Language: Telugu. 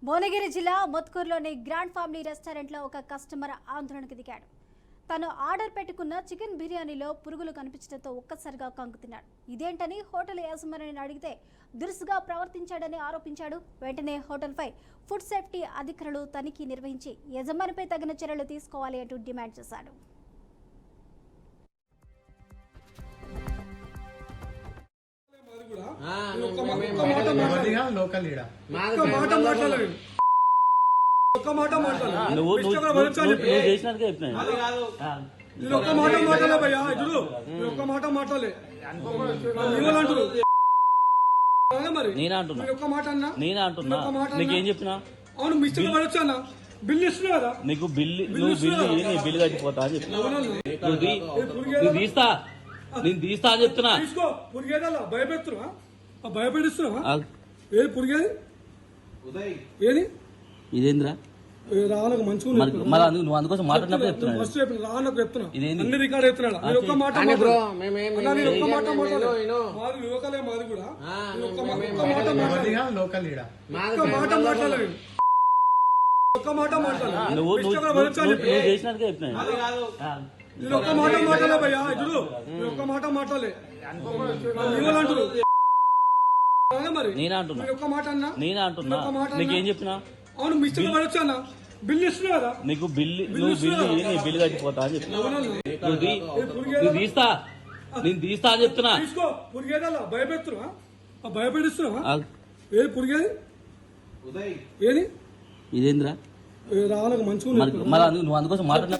భువనగిరి జిల్లా మొత్కూరులోని గ్రాండ్ ఫ్యామిలీ రెస్టారెంట్లో ఒక కస్టమర్ ఆందోళనకు దిగాడు. తను ఆర్డర్ పెట్టుకున్న చికెన్ బిర్యానీలో పురుగులు కనిపించడంతో ఒక్కసారిగా కంగుతిన్నాడు. ఇదేంటని హోటల్ యజమానిని అడిగితే దురుసుగా ప్రవర్తించాడని ఆరోపించాడు. వెంటనే హోటల్పై ఫుడ్ సేఫ్టీ అధికారులు తనిఖీ నిర్వహించి యజమానిపై తగిన చర్యలు తీసుకోవాలి అంటూ డిమాండ్ చేశాడు. నీకేం చెప్పినా అవును మిస్టేక్ వచ్చానా బిల్ ఇస్తున్నా కదా నీకు బిల్లు కట్టిపోతా అని చెప్పి తీస్తా నేను తీస్తా అని చెప్తున్నా. తీసుకో పురిగేదల్లా భయపెడుతున్నా భయపెడిస్తున్నావా ఏది పురిగేది ఏది ఇదేంద్రా రానకు మంచిగా నువ్వు అందుకోసం మాట్లాడినప్పుడు చెప్తున్నా. ఫస్ట్ రానకు చెప్తున్నా అన్ని రికార్డ్ చెప్తున్నాడు. ఒక్క మాట ఒక్క మాట మాది లోకలే మాది కూడా ఒక్క మాట మాట్లాడలేదు. నువ్వు చేసినట్టుగా చెప్పినా ఒక్క మాట మాట్లాడలే భయ్యా ఇప్పుడు ఒక్క మాట మాట్లాడలే మరి నేనే అంటున్నా ఒక్క మాట అన్నా నీకేం చెప్పినా అవును మిస్టేక్ వచ్చానా బిల్ ఇస్తున్నా కదా నీకు బిల్లు కట్టిపోతా అని చెప్పి తీస్తా నేను తీస్తా అని చెప్తున్నా. తీసుకో పురిగేదల్లా భయపెడుతున్నా భయపెడిస్తున్నావా ఏది పురిగేది ఏది ఇదేంద్రా రానకు మంచిగా నువ్వు అందుకోసం మాట్లాడిన